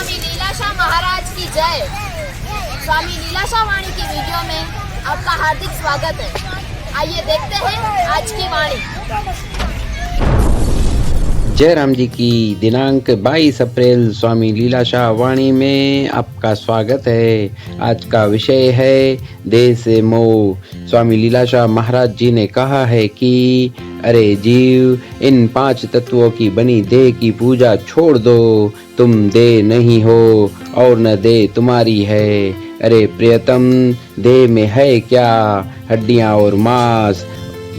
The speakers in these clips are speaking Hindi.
स्वामी लीलाशाह महाराज की जय। स्वामी लीलाशाह वाणी की वीडियो में आपका हार्दिक स्वागत है। आइए देखते हैं आज की वाणी। जय राम जी की दिनांक 22 अप्रैल स्वामी लीलाशाह वाणी में आपका स्वागत है। आज का विषय है देह से मोह। स्वामी लीलाशाह महाराज जी ने कहा है कि अरे जीव, इन 5 तत्वों की बनी देह की पूजा छोड़ दो। तुम देह नहीं हो और न देह तुम्हारी है। अरे प्रियतम, देह में है क्या? हड्डियां और मांस।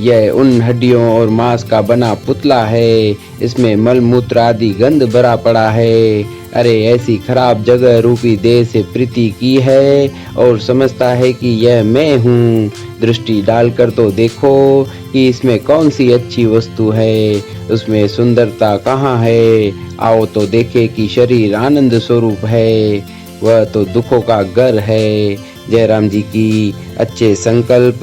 यह उन हड्डियों और मांस का बना पुतला है। इसमें मल मूत्र आदि गंध भरा पड़ा है। अरे ऐसी खराब जगह रूपी देह से प्रीति की है और समझता है कि यह मैं हूँ। दृष्टि डालकर तो देखो कि इसमें कौन सी अच्छी वस्तु है, उसमें सुंदरता कहाँ है। आओ तो देखे कि शरीर आनंद स्वरूप है, वह तो दुखों का घर है। जय राम जी की। अच्छे संकल्प,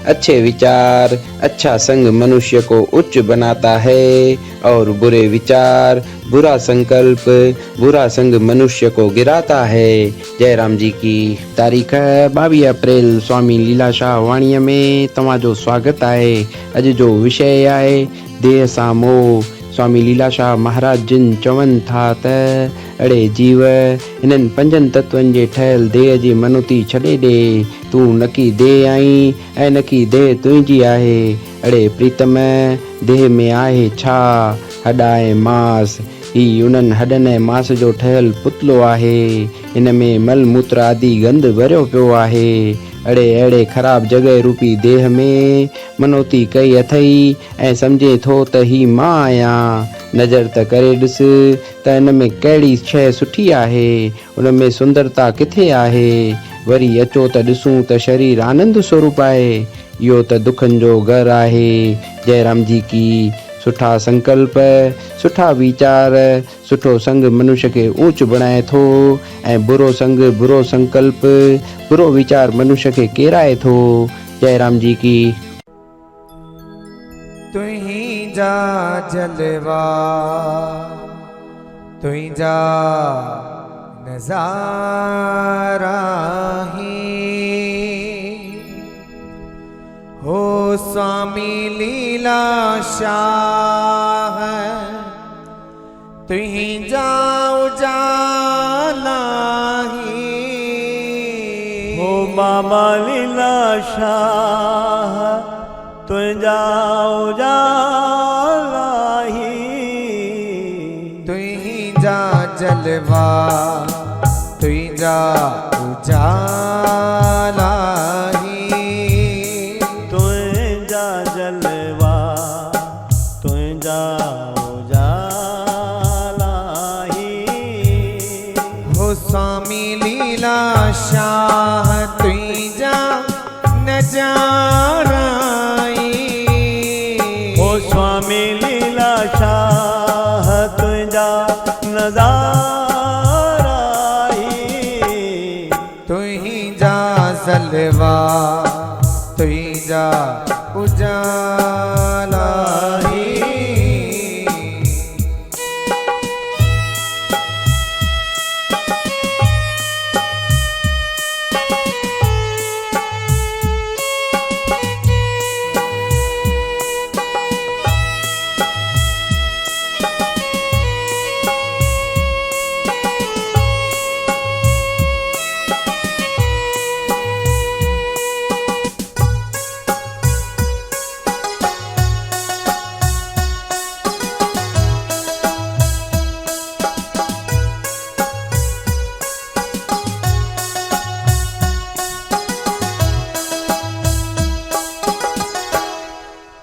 अच्छे विचार, अच्छा संग मनुष्य को उच्च बनाता है और बुरे विचार, बुरा संकल्प, बुरा संग मनुष्य को गिराता है। जय राम जी की। तारीख है 22 अप्रैल। स्वामी लीलाशाह वाणीअ में तव्हांजो स्वागत आहे। अॼु जो विषय आहे देह सां मोह। स्वामी लीलाशाह महाराज जिन चवनि था त अड़े जीव, इन्हनि 5 तत्वनि जे ठहियल देह जी मनोती छॾे ॾे। तूं नकी देह आहीं ऐं नकी देह तुंहिंजी आहे। अड़े प्रीतम, देह में आहे छा? हॾा ऐं मांस। ही उन्हनि हॾनि ऐं मांस जो ठहियल पुतलो आहे। इन में मल मूत्र आदि गंद भरियो पियो आहे। अड़े अहिड़े ख़राब जॻह रूपी देह में मनोती कई अथई ऐं सम्झे थो त ही मां आहियां। नज़र त करे ॾिस त इन में कहिड़ी शइ सुठी आहे, उन में सुंदरता किथे आहे। वरी अचो त ॾिसूं त शरीर आनंद स्वरूप आहे। इहो त दुखनि जो घर आहे। जय राम जी की। सुठा संकल्प, सुठा विचार, सुठो संग मनुष्य के ऊंच बनाए थो ऐं बुरो संग, बुरो संकल्प, बुरो विचार मनुष्य के केराए थो। जय राम जी की। तुही जा जलवा, तुही जा नजारा हो स्वामी लीलाशाह। तुही जाओ जाला हो बाबा लीलाशाह। तुही जाओ जाला तुही जा जलवा, तुही जा उजाला। जलवा तुझा उजाला हो स्वामी लीलाशाह। तुझा नजारा हो स्वामी लीलाशाह। तुझा नजारा तुही जा जलवा, तुही जा उजाला।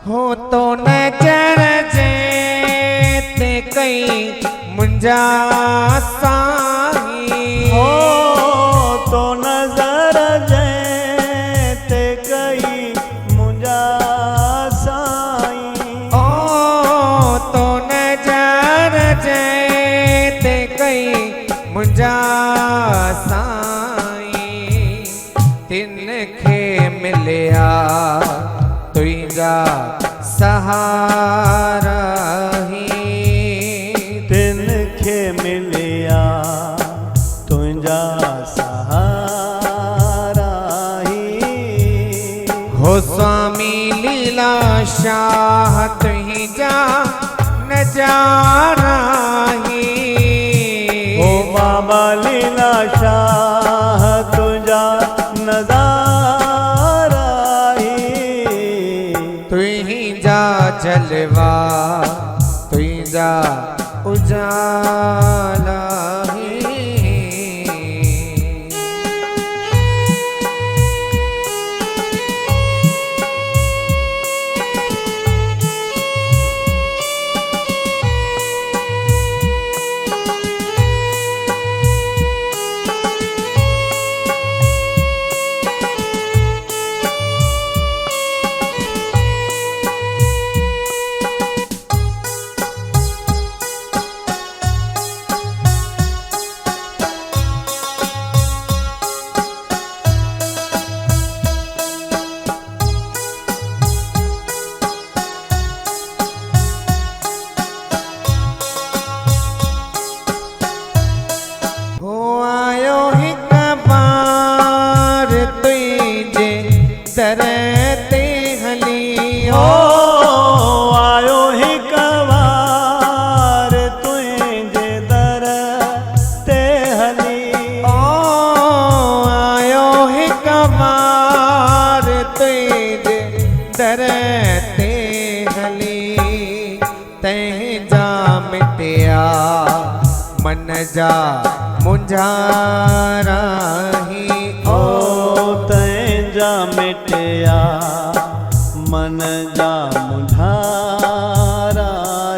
हो तो नजर जेते कई मुंजा साई। हो तो नजर जेते कई मुंजा साई। ओ तो नजर जेते कई मुंजा साई। तिनखे मिलिया तुझा सहारा ही। तिनखे मिलिया नजारा ही ओ बाबा लीलाशाह तुझा नजारा ही तुझा जलवा तुझा उजाला ही तरते हली ओ आयो हिक बार तुझे दर ते हली ओ आयो हिक बार तुझे तरते हली तंहिंजा मिटिया मन जा मुंझारा ही ओ तंहिंजा मिटिया मन जा मुंझारा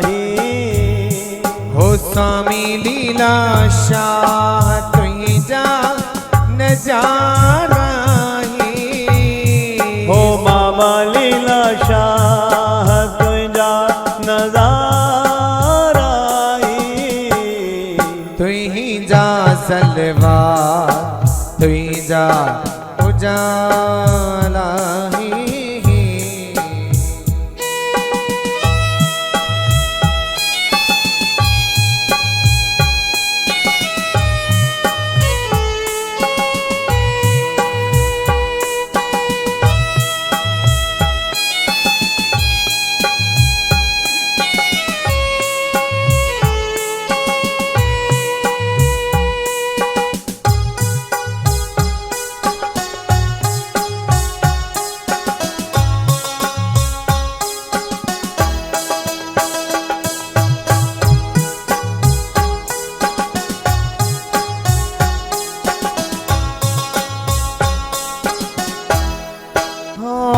ही हो स्वामी लीलाशाह तुझा नजारा ही हो बाबा लीलाशाह तुझा नजारा ही तुझा सलवा तुझा उजाला ही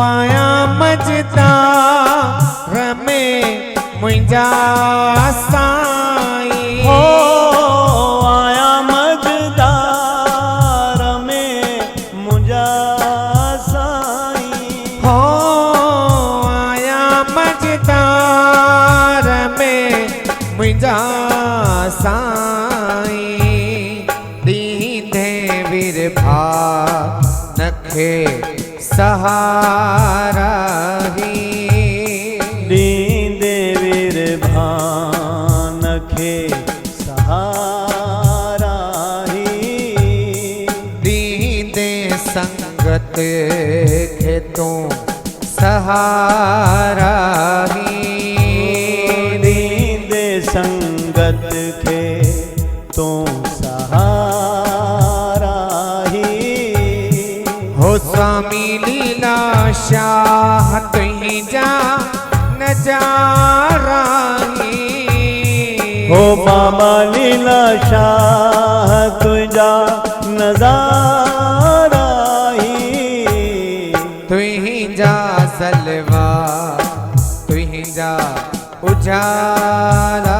आया मजदार में मुंहिंजा साईं हो आया मजदार में मुंहिंजा साईं हो आया मजदार में मुंहिंजा साईं ॾींदे विरभा नखे सहारा ही दींदे विरभान खे सहारा ही दींदे संगत खे तू सहारा ही दींदे संगत खे तू सहारा ही हो स्वामी लीलाशाह तुझा नजारा ही हो बाबा लीलाशाह तुझा नजारा ही तुझा सलवा तुझा उजाला